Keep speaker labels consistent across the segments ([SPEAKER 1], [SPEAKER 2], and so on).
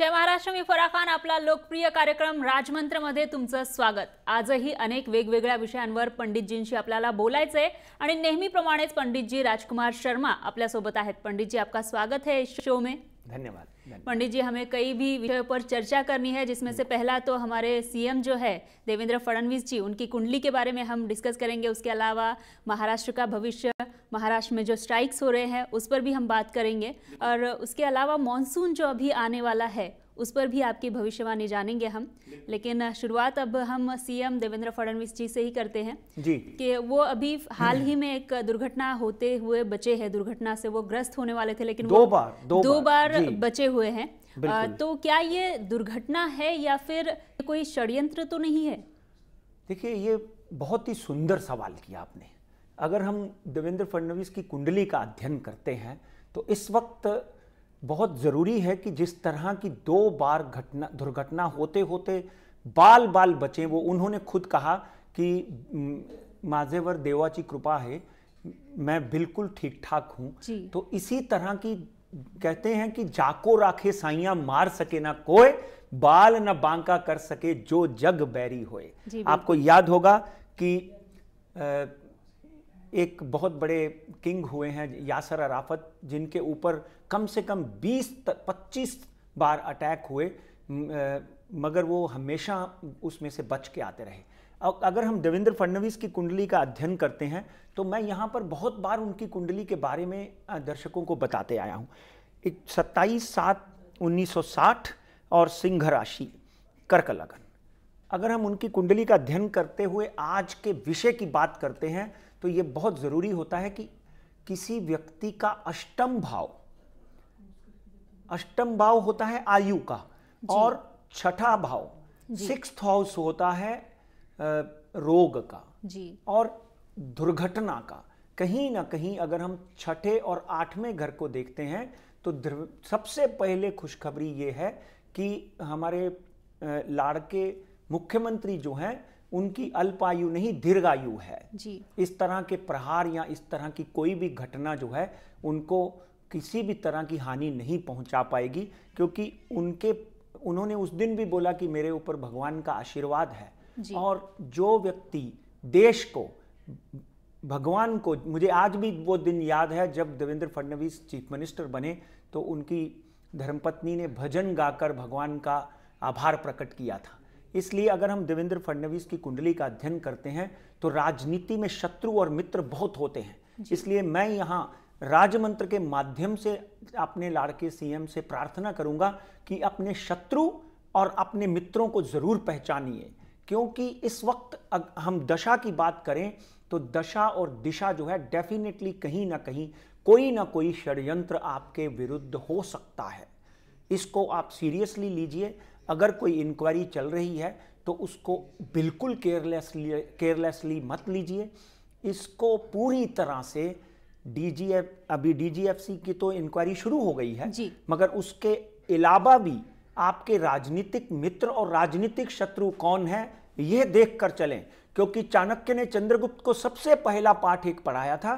[SPEAKER 1] जय महाराष्ट्र, मी फराह खान. आपला लोकप्रिय कार्यक्रम राजमंत्रमध्ये तुमचं स्वागत. आजही अनेक वेगवेगळ्या विषयांवर पंडितजींशी आपल्याला बोलायचंय आणि नेहमीप्रमाणेच पंडितजी राजकुमार शर्मा आपल्या सोबत आहेत. पंडितजी, आपका स्वागत है इस शो में.
[SPEAKER 2] धन्यवाद.
[SPEAKER 1] पंडित जी, हमें कई भी विषयों पर चर्चा करनी है, जिसमें से पहला तो हमारे सीएम जो है देवेंद्र फडणवीस जी, उनकी कुंडली के बारे में हम डिस्कस करेंगे. उसके अलावा महाराष्ट्र का भविष्य, महाराष्ट्र में जो स्ट्राइक्स हो रहे हैं उस पर भी हम बात करेंगे, और उसके अलावा मॉनसून जो अभी आने वाला है उस पर भी आपकी भविष्यवाणी जानेंगे हम. लेकिन शुरुआत अब हम सीएम देवेंद्र फडणवीस जी से ही करते हैं
[SPEAKER 2] जी
[SPEAKER 1] कि वो अभी हाल ही में एक दुर्घटना होते हुए बचे हैं. दुर्घटना से वो ग्रस्त होने वाले थे, लेकिन
[SPEAKER 2] दो
[SPEAKER 1] बार बचे हुए हैं. तो क्या ये दुर्घटना है या फिर कोई षड्यंत्र तो नहीं है?
[SPEAKER 2] देखिए, ये बहुत ही सुंदर सवाल किया आपने. अगर हम देवेंद्र फडणवीस की कुंडली का अध्ययन करते हैं तो इस वक्त बहुत ज़रूरी है कि जिस तरह की 2 बार दुर्घटना होते होते बाल बाल बचे. वो उन्होंने खुद कहा कि माझेवर देवाची कृपा है, मैं बिल्कुल ठीक ठाक हूँ. तो इसी तरह की कहते हैं कि जाको राखे साइया मार सके ना कोई, बाल न बांका कर सके जो जग बैरी होए. आपको याद होगा कि एक बहुत बड़े किंग हुए हैं यासर अराफत, जिनके ऊपर कम से कम 20-25 बार अटैक हुए, मगर वो हमेशा उसमें से बच के आते रहे. अगर हम देवेंद्र फडणवीस की कुंडली का अध्ययन करते हैं तो मैं यहाँ पर बहुत बार उनकी कुंडली के बारे में दर्शकों को बताते आया हूँ. 27/7/1960 और सिंह राशि, कर्क लगन. अगर हम उनकी कुंडली का अध्ययन करते हुए आज के विषय की बात करते हैं तो ये बहुत ज़रूरी होता है कि किसी व्यक्ति का अष्टम भाव होता है आयु का, और छठा भाव 6th हाउस होता है रोग का और दुर्घटना का. कहीं ना कहीं अगर हम छठे और 8वें घर को देखते हैं तो सबसे पहले खुशखबरी ये है कि हमारे लाड़के मुख्यमंत्री जो हैं उनकी अल्पायु नहीं दीर्घायु है. इस तरह के प्रहार या इस तरह की कोई भी घटना जो है उनको किसी भी तरह की हानि नहीं पहुंचा पाएगी, क्योंकि उन्होंने उस दिन भी बोला कि मेरे ऊपर भगवान का आशीर्वाद है. और जो व्यक्ति देश को, भगवान को, मुझे आज भी वो दिन याद है जब देवेंद्र फडणवीस चीफ मिनिस्टर बने तो उनकी धर्मपत्नी ने भजन गाकर भगवान का आभार प्रकट किया था. इसलिए अगर हम देवेंद्र फडणवीस की कुंडली का अध्ययन करते हैं तो राजनीति में शत्रु और मित्र बहुत होते हैं. इसलिए मैं यहाँ राजमंत्र के माध्यम से अपने लाड़के सीएम से प्रार्थना करूंगा कि अपने शत्रु और अपने मित्रों को जरूर पहचानिए, क्योंकि इस वक्त हम दशा की बात करें तो दशा और दिशा जो है डेफिनेटली कहीं ना कोई षड्यंत्र आपके विरुद्ध हो सकता है. इसको आप सीरियसली लीजिए. अगर कोई इंक्वायरी चल रही है तो उसको बिल्कुल केयरलेसली मत लीजिए. इसको पूरी तरह से अभी डीजीएफसी की तो इंक्वायरी शुरू हो गई है, मगर उसके अलावा भी आपके राजनीतिक मित्र और राजनीतिक शत्रु कौन है यह देखकर चलें. क्योंकि चाणक्य ने चंद्रगुप्त को सबसे पहला पाठ एक पढ़ाया था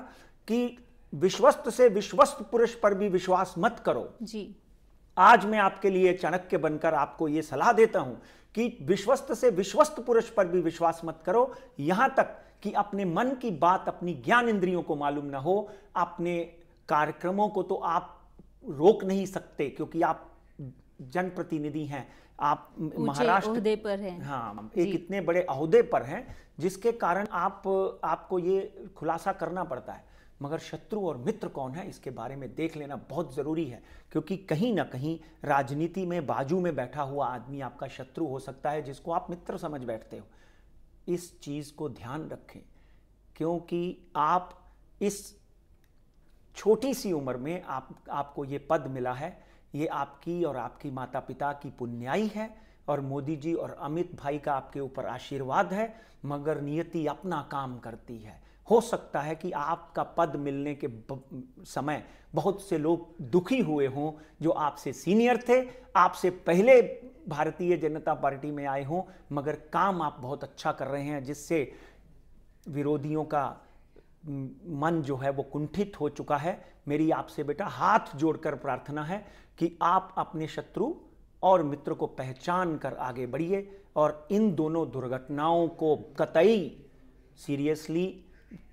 [SPEAKER 2] कि विश्वस्त से विश्वस्त पुरुष पर भी विश्वास मत करो. आज मैं आपके लिए चाणक्य बनकर आपको यह सलाह देता हूं कि विश्वस्त से विश्वस्त पुरुष पर भी विश्वास मत करो, यहां तक कि अपने मन की बात अपनी ज्ञान इंद्रियों को मालूम ना हो. अपने कार्यक्रमों को तो आप रोक नहीं सकते क्योंकि आप जनप्रतिनिधि हैं, आप महाराष्ट्र
[SPEAKER 1] पर हैं.
[SPEAKER 2] हाँ, एक इतने बड़े ओहदे पर हैं जिसके कारण आपको ये खुलासा करना पड़ता है. मगर शत्रु और मित्र कौन है इसके बारे में देख लेना बहुत ज़रूरी है, क्योंकि कहीं ना कहीं राजनीति में बाजू में बैठा हुआ आदमी आपका शत्रु हो सकता है जिसको आप मित्र समझ बैठते हो. इस चीज़ को ध्यान रखें, क्योंकि आप इस छोटी सी उम्र में आपको ये पद मिला है. ये आपकी और आपकी माता पिता की पुण्याई है और मोदी जी और अमित भाई का आपके ऊपर आशीर्वाद है. मगर नियति अपना काम करती है. हो सकता है कि आपका पद मिलने के समय बहुत से लोग दुखी हुए हों जो आपसे सीनियर थे, आपसे पहले भारतीय जनता पार्टी में आए हों, मगर काम आप बहुत अच्छा कर रहे हैं जिससे विरोधियों का मन जो है वो कुंठित हो चुका है. मेरी आपसे बेटा हाथ जोड़कर प्रार्थना है कि आप अपने शत्रु और मित्र को पहचान कर आगे बढ़िए और इन दोनों दुर्घटनाओं को कतई सीरियसली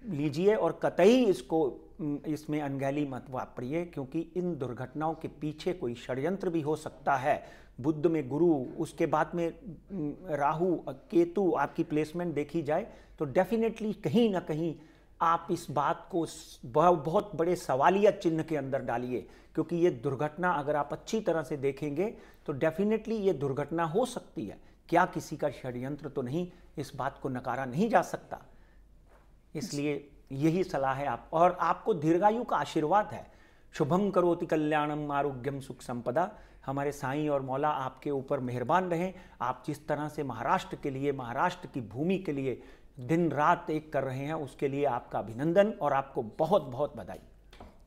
[SPEAKER 2] लीजिए और कतई इसमें अनगहली मत वापरिए, क्योंकि इन दुर्घटनाओं के पीछे कोई षड्यंत्र भी हो सकता है। बुध में गुरु, उसके बाद में राहु केतु, आपकी प्लेसमेंट देखी जाए तो डेफिनेटली कहीं ना कहीं आप इस बात को बहुत बड़े सवालिया चिन्ह के अंदर डालिए, क्योंकि ये दुर्घटना अगर आप अच्छी तरह से देखेंगे तो डेफिनेटली ये दुर्घटना हो सकती है। क्या किसी का षड्यंत्र तो नहीं, इस बात को नकारा नहीं जा सकता। इसलिए यही सलाह है आप, और आपको दीर्घायु का आशीर्वाद है। शुभम करोति कल्याणम आरोग्यम सुख संपदा। हमारे साईं और मौला आपके ऊपर मेहरबान रहें। आप जिस तरह से महाराष्ट्र के लिए, महाराष्ट्र की भूमि के लिए दिन रात एक कर रहे हैं, उसके लिए आपका अभिनंदन और आपको बहुत बहुत बधाई।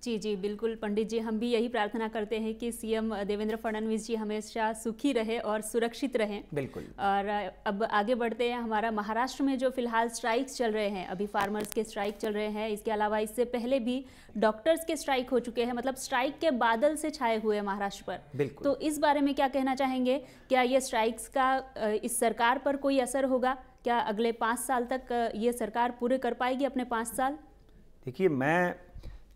[SPEAKER 1] जी जी बिल्कुल पंडित जी, हम भी यही प्रार्थना करते हैं कि सीएम देवेंद्र फडणवीस जी हमेशा सुखी रहे और सुरक्षित रहें।
[SPEAKER 2] बिल्कुल।
[SPEAKER 1] और अब आगे बढ़ते हैं। हमारा महाराष्ट्र में जो फिलहाल स्ट्राइक्स चल रहे हैं, अभी फार्मर्स के स्ट्राइक चल रहे हैं, इसके अलावा इससे पहले भी डॉक्टर्स के स्ट्राइक हो चुके हैं, मतलब स्ट्राइक के बादल से छाए हुए हैं महाराष्ट्र पर।
[SPEAKER 2] बिल्कुल।
[SPEAKER 1] तो इस बारे में क्या कहना चाहेंगे? क्या ये स्ट्राइक्स का इस सरकार पर कोई असर होगा? क्या अगले 5 साल तक ये सरकार पूरे कर पाएगी अपने 5 साल?
[SPEAKER 2] देखिए, मैं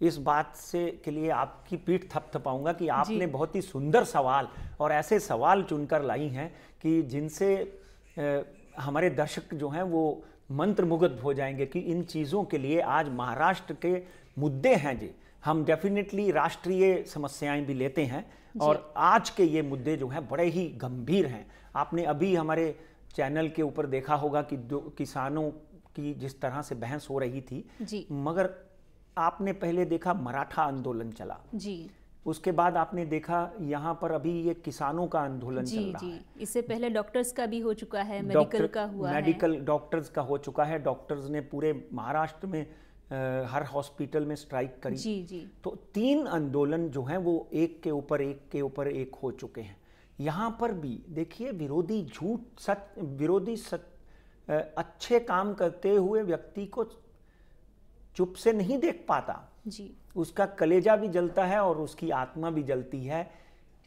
[SPEAKER 2] इस बात से के लिए आपकी पीठ थपथपाऊंगा कि आपने बहुत ही सुंदर सवाल और ऐसे सवाल चुनकर लाई हैं कि जिनसे हमारे दर्शक जो हैं वो मंत्रमुग्ध हो जाएंगे कि इन चीज़ों के लिए आज महाराष्ट्र के मुद्दे हैं जी। हम डेफिनेटली राष्ट्रीय समस्याएं भी लेते हैं और आज के ये मुद्दे जो हैं बड़े ही गंभीर हैं। आपने अभी हमारे चैनल के ऊपर देखा होगा कि किसानों की जिस तरह से बहस हो रही थी
[SPEAKER 1] जी।
[SPEAKER 2] मगर आपने पहले देखा मराठा आंदोलन चला जी, उसके बाद आपने देखा यहाँ पर अभी ये किसानों का आंदोलन चल रहा है।
[SPEAKER 1] इससे पहले डॉक्टर्स का भी हो चुका है, मेडिकल का हुआ है,
[SPEAKER 2] मेडिकल डॉक्टर्स का हो चुका है। डॉक्टर्स ने पूरे महाराष्ट्र में हर हॉस्पिटल में स्ट्राइक करी।
[SPEAKER 1] जी जी।
[SPEAKER 2] तो 3 आंदोलन जो हैं वो एक के ऊपर एक हो चुके हैं। यहाँ पर भी देखिए, विरोधी झूठ सच, विरोधी अच्छे काम करते हुए व्यक्ति को चुप से नहीं देख पाता
[SPEAKER 1] जी।
[SPEAKER 2] उसका कलेजा भी जलता है और उसकी आत्मा भी जलती है।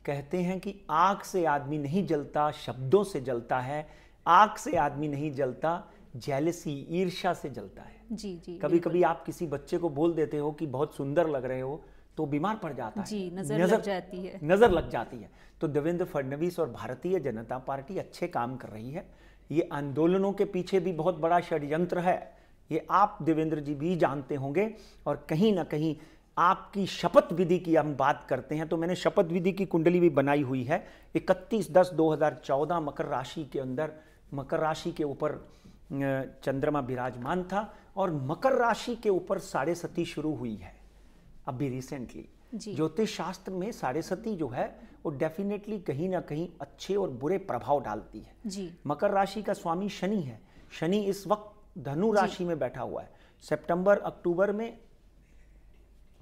[SPEAKER 2] कहते हैं कि आग से आदमी नहीं जलता, शब्दों से जलता है। आग से आदमी नहीं जलता, जेलसी, ईर्ष्या से जलता है।
[SPEAKER 1] जी जी।
[SPEAKER 2] कभी कभी आप किसी बच्चे को बोल देते हो कि बहुत सुंदर लग रहे हो तो बीमार पड़ जाता है
[SPEAKER 1] जी, नजर लग जाती है।
[SPEAKER 2] नजर लग जाती है। तो देवेंद्र फडणवीस और भारतीय जनता पार्टी अच्छे काम कर रही है। ये आंदोलनों के पीछे भी बहुत बड़ा षड्यंत्र है, ये आप देवेंद्र जी भी जानते होंगे। और कहीं ना कहीं आपकी शपथ विधि की हम बात करते हैं तो मैंने शपथ विधि की कुंडली भी बनाई हुई है। 31/10/2014 मकर राशि के अंदर, मकर राशि के ऊपर चंद्रमा विराजमान था और मकर राशि के ऊपर साढ़े सती शुरू हुई है अभी रिसेंटली। ज्योतिष शास्त्र में साढ़े सती जो है वो डेफिनेटली कहीं ना कहीं अच्छे और बुरे प्रभाव डालती है
[SPEAKER 1] जी।
[SPEAKER 2] मकर राशि का स्वामी शनि है। शनि इस वक्त धनु राशि में बैठा हुआ है। सितंबर अक्टूबर में,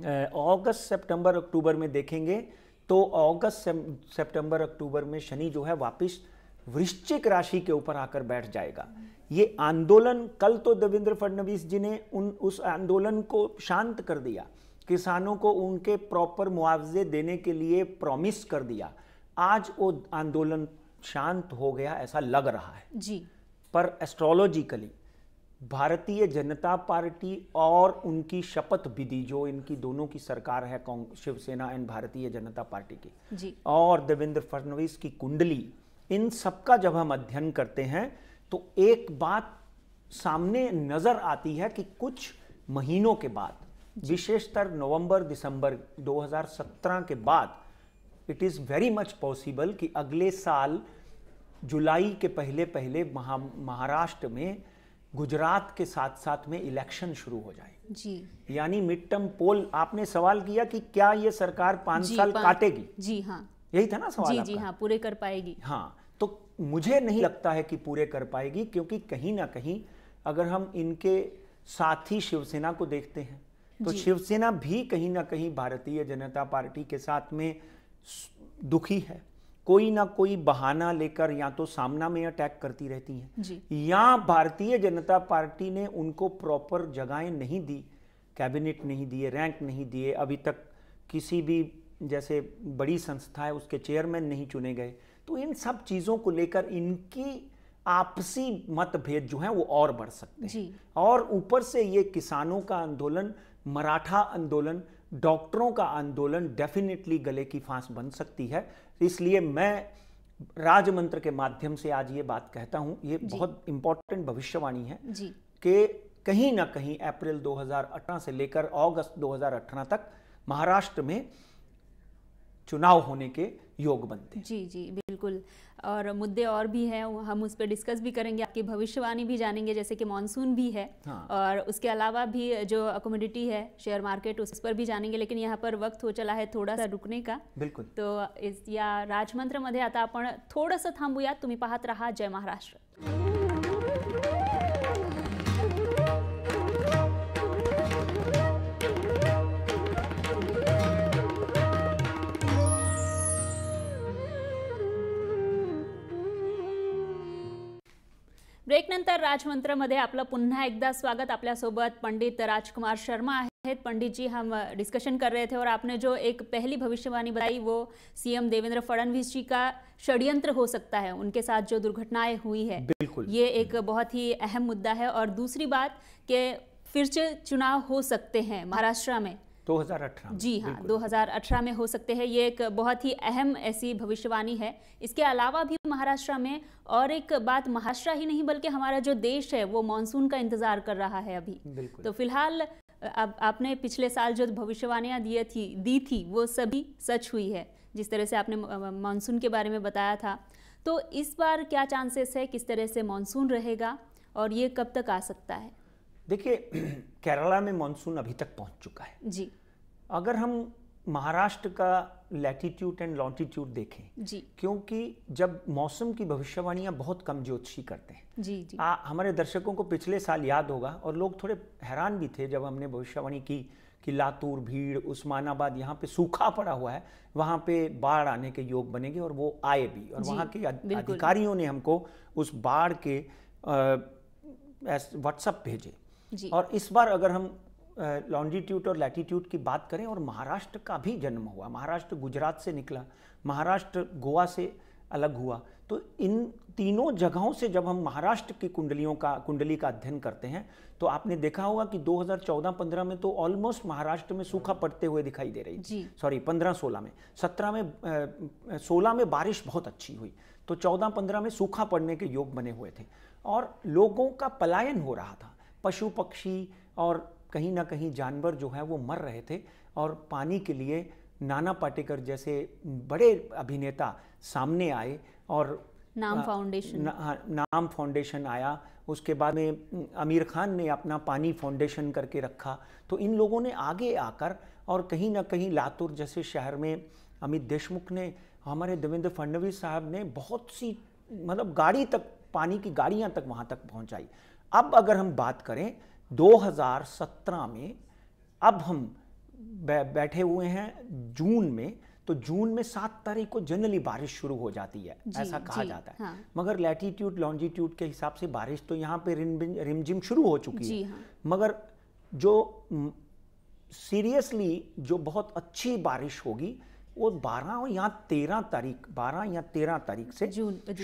[SPEAKER 2] अगस्त सितंबर अक्टूबर में देखेंगे तो अगस्त सितंबर अक्टूबर में शनि जो है वापस वृश्चिक राशि के ऊपर आकर बैठ जाएगा। ये आंदोलन, कल तो देवेंद्र फडणवीस जी ने उस आंदोलन को शांत कर दिया, किसानों को उनके प्रॉपर मुआवजे देने के लिए प्रॉमिस कर दिया। आज वो आंदोलन शांत हो गया ऐसा लग रहा है
[SPEAKER 1] जी।
[SPEAKER 2] पर एस्ट्रोलॉजिकली भारतीय जनता पार्टी और उनकी शपथ विधि, जो इनकी दोनों की सरकार है, शिवसेना एंड भारतीय जनता पार्टी की
[SPEAKER 1] जी,
[SPEAKER 2] और देवेंद्र फडणवीस की कुंडली, इन सबका जब हम अध्ययन करते हैं तो एक बात सामने नजर आती है कि कुछ महीनों के बाद, विशेषतर नवंबर दिसंबर 2017 के बाद it is very much possible कि अगले साल जुलाई के पहले पहले महाराष्ट्र में, गुजरात के साथ साथ में इलेक्शन शुरू हो जाए
[SPEAKER 1] जी।
[SPEAKER 2] यानी मिड टर्म पोल। आपने सवाल किया कि क्या ये सरकार 5 साल काटेगी?
[SPEAKER 1] जी हाँ,
[SPEAKER 2] यही था ना सवाल?
[SPEAKER 1] जी हाँ, पूरे कर पाएगी?
[SPEAKER 2] हाँ, तो मुझे नहीं लगता है कि पूरे कर पाएगी, क्योंकि कहीं ना कहीं अगर हम इनके साथी शिवसेना को देखते हैं तो शिवसेना भी कहीं ना कहीं भारतीय जनता पार्टी के साथ में दुखी है। कोई ना कोई बहाना लेकर या तो सामना में अटैक करती रहती हैं, या भारतीय जनता पार्टी ने उनको प्रॉपर जगहें नहीं दी, कैबिनेट नहीं दिए, रैंक नहीं दिए, अभी तक किसी भी जैसे बड़ी संस्था है उसके चेयरमैन नहीं चुने गए। तो इन सब चीजों को लेकर इनकी आपसी मतभेद जो है वो और बढ़ सकते हैं। और ऊपर से ये किसानों का आंदोलन, मराठा आंदोलन, डॉक्टरों का आंदोलन डेफिनेटली गले की फांस बन सकती है। इसलिए मैं राजमंत्र के माध्यम से आज ये बात कहता हूं, ये बहुत इंपॉर्टेंट भविष्यवाणी है कि कहीं ना कहीं अप्रैल 2018 से लेकर अगस्त 2018 तक महाराष्ट्र में चुनाव होने के योग बनते हैं।
[SPEAKER 1] जी जी बिल्कुल। और मुद्दे और भी हैं, हम उस पर डिस्कस भी करेंगे, आपकी भविष्यवाणी भी जानेंगे, जैसे कि मानसून भी है। हाँ। और उसके अलावा भी जो कमोडिटी है, शेयर मार्केट, उस पर भी जानेंगे। लेकिन यहाँ पर वक्त हो चला है थोड़ा सा रुकने का।
[SPEAKER 2] बिल्कुल।
[SPEAKER 1] तो या राजमंत्रमध्ये आता आपण थोडंसं थांबूयात। तुम्ही पाहत रहा जय महाराष्ट्र। ब्रेक नंतर राजमंत्रमध्ये आपलं पुन्हा एकदा स्वागत। आपल्यासोबत पंडित राजकुमार शर्मा आहेत। पंडित जी, हम डिस्कशन कर रहे थे और आपने जो एक पहली भविष्यवाणी बताई वो सीएम देवेंद्र फडणवीस जी का षड्यंत्र हो सकता है, उनके साथ जो दुर्घटनाएं हुई है।
[SPEAKER 2] बिल्कुल,
[SPEAKER 1] ये एक बहुत ही अहम मुद्दा है। और दूसरी बात कि फिर से चुनाव हो सकते हैं महाराष्ट्र में
[SPEAKER 2] 2018।
[SPEAKER 1] जी हाँ, 2018 में हो सकते हैं। ये एक बहुत ही अहम ऐसी भविष्यवाणी है। इसके अलावा भी महाराष्ट्र में और एक बात, महाराष्ट्र ही नहीं बल्कि हमारा जो देश है वो मानसून का इंतजार कर रहा है अभी। तो फिलहाल अब आपने पिछले साल जो भविष्यवाणियां दी थी वो सभी सच हुई है, जिस तरह से आपने मानसून के बारे में बताया था। तो इस बार क्या चांसेस है, किस तरह से मानसून रहेगा और ये कब तक आ सकता है?
[SPEAKER 2] देखिए, केरला में मानसून अभी तक पहुंच चुका है
[SPEAKER 1] जी।
[SPEAKER 2] अगर हम महाराष्ट्र का लैटिट्यूड एंड लॉन्टिट्यूड देखें
[SPEAKER 1] जी,
[SPEAKER 2] क्योंकि जब मौसम की भविष्यवाणियां बहुत कम ज्योतिषी करते हैं।
[SPEAKER 1] जी जी।
[SPEAKER 2] हमारे दर्शकों को पिछले साल याद होगा और लोग थोड़े हैरान भी थे जब हमने भविष्यवाणी की कि लातूर, भीड़, उस्मानाबाद, यहाँ पे सूखा पड़ा हुआ है, वहाँ पे बाढ़ आने के योग बनेंगे और वो आए भी। और वहाँ के अधिकारियों ने हमको उस बाढ़ के व्हाट्सएप भेजे। और इस बार अगर हम लॉन्जिट्यूड और लैटिट्यूड की बात करें, और महाराष्ट्र का भी जन्म हुआ, महाराष्ट्र गुजरात से निकला, महाराष्ट्र गोवा से अलग हुआ, तो इन तीनों जगहों से जब हम महाराष्ट्र की कुंडली का अध्ययन करते हैं तो आपने देखा होगा कि 2014-15 में तो ऑलमोस्ट महाराष्ट्र में सूखा पड़ते हुए दिखाई दे रही थी। सॉरी, 15-16 में, 17 में 16 में बारिश बहुत अच्छी हुई, तो 14-15 में सूखा पड़ने के योग बने हुए थे और लोगों का पलायन हो रहा था। पशु पक्षी और कहीं ना कहीं जानवर जो है वो मर रहे थे और पानी के लिए नाना पाटेकर जैसे बड़े अभिनेता सामने आए और नाम फाउंडेशन आया। उसके बाद में आमिर खान ने अपना पानी फाउंडेशन करके रखा। तो इन लोगों ने आगे आकर और कहीं ना कहीं लातूर जैसे शहर में अमित देशमुख ने, हमारे देवेंद्र फडणवीस साहब ने बहुत सी मतलब गाड़ी तक, पानी की गाड़ियां तक वहां तक पहुंचाई। अब अगर हम बात करें 2017 में, अब हम बैठे हुए हैं जून में, तो जून में 7 तारीख को जनरली बारिश शुरू हो जाती है, ऐसा कहा जाता है। हाँ। मगर लैटिट्यूड लॉन्जिट्यूड के हिसाब से बारिश तो यहाँ पे रिमझिम शुरू हो चुकी है। हाँ। मगर जो सीरियसली जो बहुत अच्छी बारिश होगी वो 12 या 13 तारीख से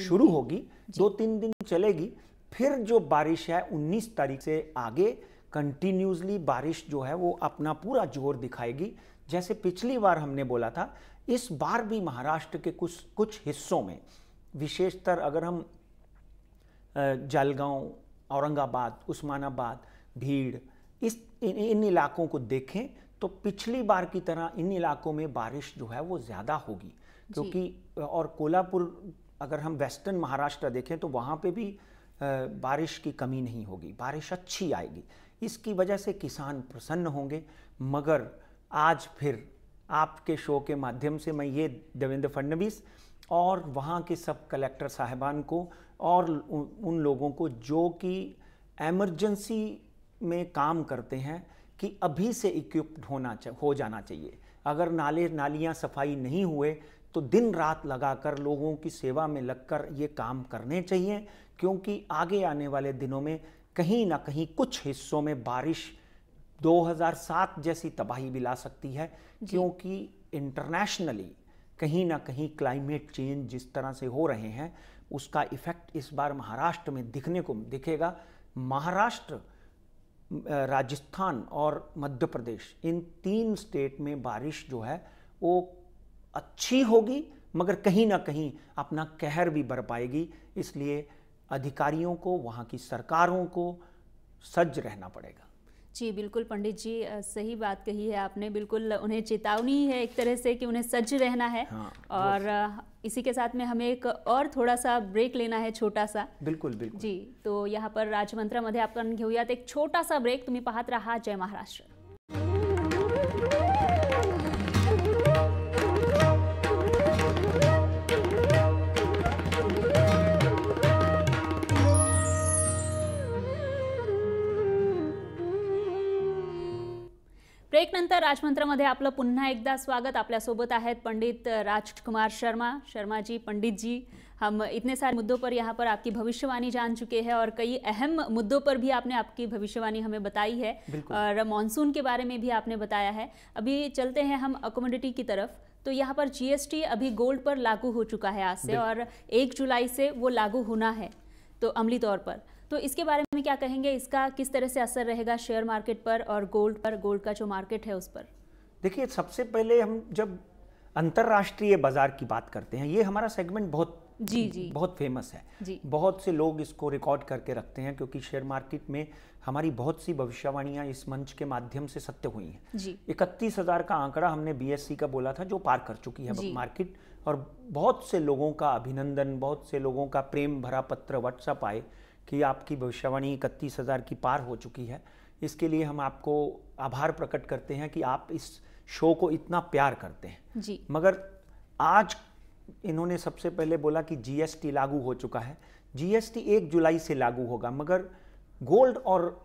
[SPEAKER 2] शुरू होगी, 2-3 दिन चलेगी। फिर जो बारिश है 19 तारीख से आगे कंटिन्यूसली बारिश जो है वो अपना पूरा जोर दिखाएगी। जैसे पिछली बार हमने बोला था, इस बार भी महाराष्ट्र के कुछ हिस्सों में, विशेषतर अगर हम जलगांव, औरंगाबाद, उस्मानाबाद, भीड़, इन इलाकों को देखें तो पिछली बार की तरह इन इलाकों में बारिश जो है वो ज़्यादा होगी। क्योंकि और कोल्हापुर, अगर हम वेस्टर्न महाराष्ट्र देखें तो वहाँ पे भी बारिश की कमी नहीं होगी, बारिश अच्छी आएगी। इसकी वजह से किसान प्रसन्न होंगे। मगर आज फिर आपके शो के माध्यम से मैं ये देवेंद्र फडणवीस और वहाँ के सब कलेक्टर साहिबान को और उन लोगों को जो कि एमरजेंसी में काम करते हैं कि अभी से इक्विप्ड हो जाना चाहिए। अगर नालियाँ सफाई नहीं हुए तो दिन रात लगाकर लोगों की सेवा में लगकर ये काम करने चाहिए, क्योंकि आगे आने वाले दिनों में कहीं ना कहीं कुछ हिस्सों में बारिश 2007 जैसी तबाही भी ला सकती है। क्योंकि इंटरनेशनली कहीं ना कहीं क्लाइमेट चेंज जिस तरह से हो रहे हैं उसका इफेक्ट इस बार महाराष्ट्र में दिखने को दिखेगा। महाराष्ट्र, राजस्थान और मध्य प्रदेश, इन 3 स्टेट में बारिश जो है वो अच्छी होगी, मगर कहीं ना कहीं अपना कहर भी बरपाएगी। इसलिए अधिकारियों को, वहाँ की सरकारों को सज्ज रहना पड़ेगा।
[SPEAKER 1] जी बिल्कुल पंडित जी, सही बात कही है आपने। बिल्कुल उन्हें चेतावनी है एक तरह से कि उन्हें सज्ज रहना है।
[SPEAKER 2] हाँ,
[SPEAKER 1] और इसी के साथ में हमें एक और थोड़ा सा ब्रेक लेना है, छोटा सा।
[SPEAKER 2] बिल्कुल बिल्कुल
[SPEAKER 1] जी, तो यहाँ पर राजमंत्रामध्ये आपण घेऊयात एक छोटासा ब्रेक। तुम्ही पाहत रहा जय महाराष्ट्र। ब्रेक नंतर राजमंत्रामध्ये आपलं पुन्हा एकदा स्वागत। आपल्यासोबत आहेत पंडित राजकुमार शर्मा जी, पंडित जी। हम इतने सारे मुद्दों पर यहाँ पर आपकी भविष्यवाणी जान चुके हैं और कई अहम मुद्दों पर भी आपने आपकी भविष्यवाणी हमें बताई है और मॉनसून के बारे में भी आपने बताया है। अभी चलते हैं हम कमोडिटी की तरफ। तो यहाँ पर जीएसटी अभी गोल्ड पर लागू हो चुका है आज से और 1 जुलाई से वो लागू होना है तो अमली तौर पर। तो इसके बारे में क्या कहेंगे, इसका किस तरह से असर रहेगा शेयर मार्केट पर और गोल्ड पर, गोल्ड का जो मार्केट है उस पर?
[SPEAKER 2] देखिए, सबसे पहले हम जब अंतर्राष्ट्रीय बाजार की बात करते हैं, ये हमारा सेगमेंट बहुत फेमस है जी। बहुत से लोग इसको रिकॉर्ड करके रखते हैं क्योंकि शेयर मार्केट में हमारी बहुत सी भविष्यवाणियां इस मंच के माध्यम से सत्य हुई हैं। 31,000 का आंकड़ा हमने बीएससी का बोला था, जो पार कर चुकी है मार्केट। और बहुत से लोगों का अभिनंदन, बहुत से लोगों का प्रेम भरा पत्र व्हाट्सएप आए कि आपकी भविष्यवाणी 31,000 की पार हो चुकी है। इसके लिए हम आपको आभार प्रकट करते हैं कि आप इस शो को इतना प्यार करते हैं
[SPEAKER 1] जी।
[SPEAKER 2] मगर आज इन्होंने सबसे पहले बोला कि जीएसटी लागू हो चुका है। जीएसटी 1 जुलाई से लागू होगा, मगर गोल्ड और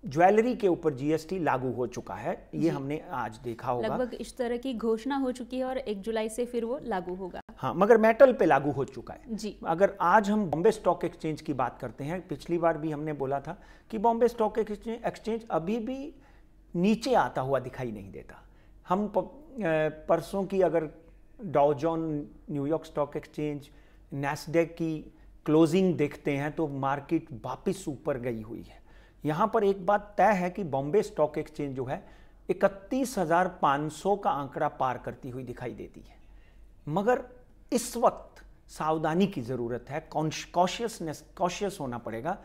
[SPEAKER 2] ज्वेलरी के ऊपर जीएसटी लागू हो चुका है, ये हमने आज देखा होगा।
[SPEAKER 1] लगभग इस तरह की घोषणा हो चुकी है और 1 जुलाई से फिर वो लागू होगा।
[SPEAKER 2] हाँ, मगर मेटल पे लागू हो चुका है
[SPEAKER 1] जी।
[SPEAKER 2] अगर आज हम बॉम्बे स्टॉक एक्सचेंज की बात करते हैं, पिछली बार भी हमने बोला था कि बॉम्बे स्टॉक एक्सचेंज अभी भी नीचे आता हुआ दिखाई नहीं देता। हम परसों की अगर Dow Jones, New York stock exchange, Nasdaq की क्लोजिंग देखते हैं तो मार्केट वापस ऊपर गई हुई है। यहाँ पर एक बात तय है कि बॉम्बे स्टॉक एक्सचेंज जो है 31,500 का आंकड़ा पार करती हुई दिखाई देती है, मगर इस वक्त सावधानी की ज़रूरत है, कॉशियस होना पड़ेगा।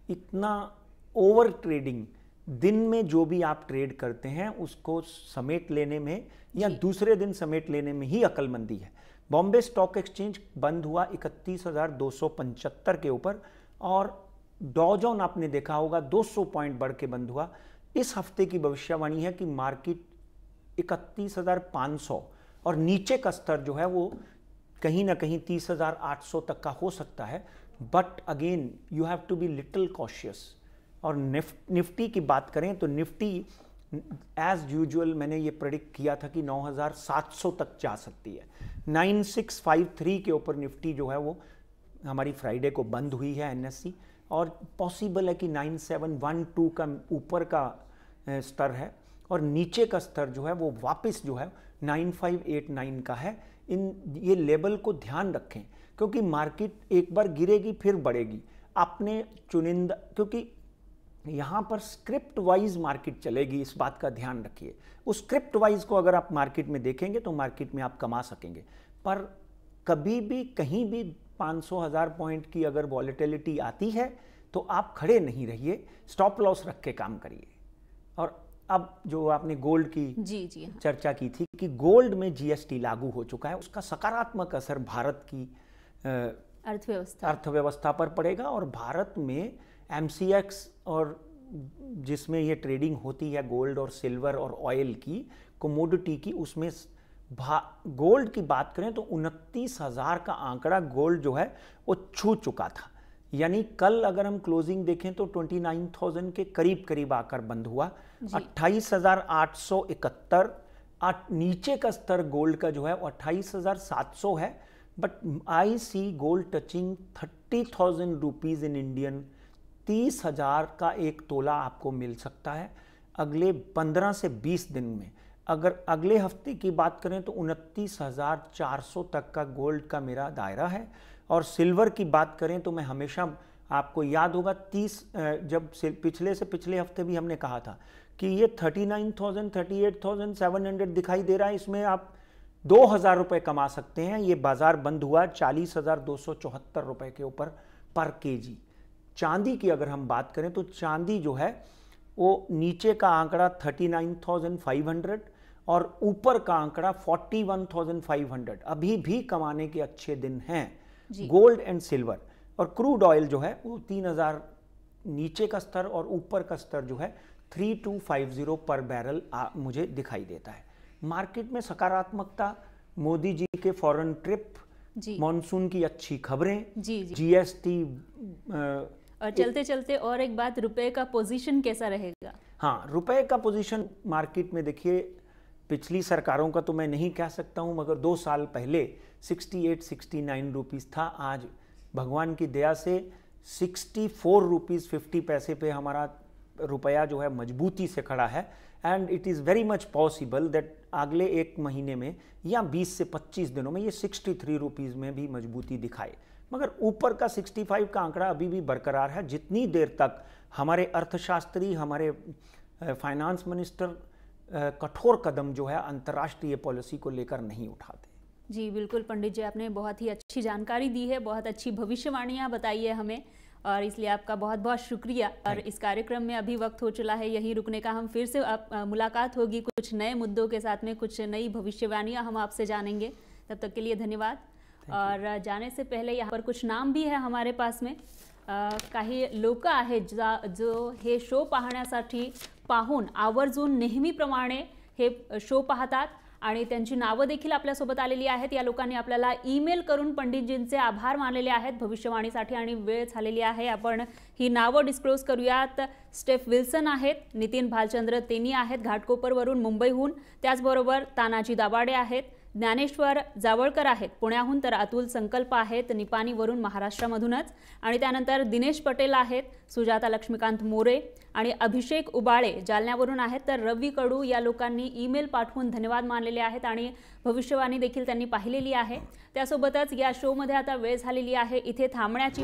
[SPEAKER 2] इतना ओवर ट्रेडिंग, दिन में जो भी आप ट्रेड करते हैं उसको समेट लेने में या दूसरे दिन समेट लेने में ही अक्लमंदी है। बॉम्बे स्टॉक एक्सचेंज बंद हुआ 31,275 के ऊपर और डॉ जोन आपने देखा होगा 200 पॉइंट बढ़ के बंद हुआ। इस हफ्ते की भविष्यवाणी है कि मार्केट 31,500 और नीचे का स्तर जो है वो कहीं ना कहीं 30,800 तक का हो सकता है। But again you have to be little cautious. और निफ्टी की बात करें तो निफ्टी एज यूजुअल मैंने ये प्रेडिक्ट किया था कि 9,700 तक जा सकती है। 9653 के ऊपर निफ्टी जो है वो हमारी फ्राइडे को बंद हुई है एनएससी, और पॉसिबल है कि 9712 का ऊपर का स्तर है और नीचे का स्तर जो है वो वापस जो है 9589 का है। ये लेवल को ध्यान रखें क्योंकि मार्केट एक बार गिरेगी फिर बढ़ेगी। आपने चुनिंदा, क्योंकि यहाँ पर स्क्रिप्ट वाइज मार्केट चलेगी, इस बात का ध्यान रखिए। उस स्क्रिप्ट वाइज को अगर आप मार्केट में देखेंगे तो मार्केट में आप कमा सकेंगे, पर कभी भी कहीं भी 500,000 पॉइंट की अगर वॉलेटिलिटी आती है तो आप खड़े नहीं रहिए, स्टॉप लॉस रख के काम करिए। और अब जो आपने गोल्ड की चर्चा की थी कि गोल्ड में जीएसटी लागू हो चुका है, उसका सकारात्मक असर भारत की अर्थव्यवस्था पर पड़ेगा। और भारत में एमसीएक्स और जिसमें ये ट्रेडिंग होती है गोल्ड और सिल्वर और ऑयल की, कमोडिटी की, उसमें गोल्ड की बात करें तो 29,000 का आंकड़ा गोल्ड जो है वो छू चुका था। यानी कल अगर हम क्लोजिंग देखें तो 29,000 के करीब करीब आकर बंद हुआ। 28,871 नीचे का स्तर गोल्ड का जो है वो 28,700 है। But I see gold touching 30,000 rupees in Indian. 30,000 का एक तोला आपको मिल सकता है अगले 15 से 20 दिन में। अगर अगले हफ्ते की बात करें तो 29,400 तक का गोल्ड का मेरा दायरा है। और सिल्वर की बात करें तो मैं हमेशा, आपको याद होगा 30 जब पिछले से पिछले हफ्ते भी हमने कहा था कि ये 39,000 38,700 दिखाई दे रहा है, इसमें आप 2,000 रुपये कमा सकते हैं। ये बाजार बंद हुआ 40,274 रुपये के ऊपर पर केजी। चांदी की अगर हम बात करें तो चांदी जो है वो नीचे का आंकड़ा 39,500 और ऊपर का आंकड़ा 41,500, अभी भी कमाने के अच्छे दिन हैं गोल्ड एंड सिल्वर। और क्रूड ऑयल जो है वो 3,000 नीचे का स्तर और ऊपर का स्तर जो है 3250 पर बैरल मुझे दिखाई देता है। मार्केट में सकारात्मकता, मोदी जी के फॉरेन ट्रिप, मॉनसून की अच्छी खबरें, जीएसटी,
[SPEAKER 1] और चलते चलते और एक बात, रुपए का पोजीशन कैसा रहेगा?
[SPEAKER 2] हाँ, रुपए का पोजीशन मार्केट में देखिए, पिछली सरकारों का तो मैं नहीं कह सकता हूं, मगर 2 साल पहले 68-69 रुपीस था। आज भगवान की दया से 64 रुपीस 50 पैसे पे हमारा रुपया जो है मजबूती से खड़ा है। And it is very much possible that अगले 1 महीने में या 20 से 25 दिनों में ये 63 रुपीज़ में भी मजबूती दिखाए। मगर ऊपर का 65 का आंकड़ा अभी भी बरकरार है, जितनी देर तक हमारे अर्थशास्त्री, हमारे फाइनेंस मिनिस्टर कठोर कदम जो है अंतर्राष्ट्रीय पॉलिसी को लेकर नहीं उठाते।
[SPEAKER 1] जी बिल्कुल पंडित जी, आपने बहुत ही अच्छी जानकारी दी है, बहुत अच्छी भविष्यवाणियाँ बताई है हमें, और इसलिए आपका बहुत बहुत शुक्रिया। और इस कार्यक्रम में अभी वक्त हो चला है यहीं रुकने का। हम फिर से मुलाकात होगी कुछ नए मुद्दों के साथ में, कुछ नई भविष्यवाणियाँ हम आपसे जानेंगे। तब तक के लिए धन्यवाद। और जाने से पहले यहाँ पर कुछ नाम भी है हमारे पास में। काही लोक आहेत जो हे शो पाहण्यासाठी पाहून आवर्जून नेहमीप्रमाणे हे शो पाहतात आणि त्यांची नावं देखील आपल्यासोबत आलेली आहेत। या लोकांनी आपल्याला ईमेल करून पंडितजींचे आभार मानलेले आहेत भविष्यवाणीसाठी, आणि वेळ झालेली आहे आपण ही नावं डिस्क्लोज करूयात। स्टेफ विल्सन आहेत, नितीन भालचंद्र तेनी आहेत घाटकोपरवरून मुंबईहून, त्याचबरोबर तानाजी दाभाडे आहेत, ज्ञानेश्वर जावळकर आहेत पुण्याहून, तर अतुल संकल्प आहेत निपाणीवरून महाराष्ट्रामधूनच, आणि त्यानंतर दिनेश पटेल आहेत, सुजाता लक्ष्मीकांत मोरे आणि अभिषेक उबाळे जालन्यावरून आहेत। तर रवी कडू या लोकांनी ईमेल पाठवून धन्यवाद मानलेले आहेत आणि भविष्यवाणी देखील त्यांनी पाहिलेली आहे। त्यासोबतच या शो मध्ये आता वेळ झालेली आहे इथे थांबण्याची।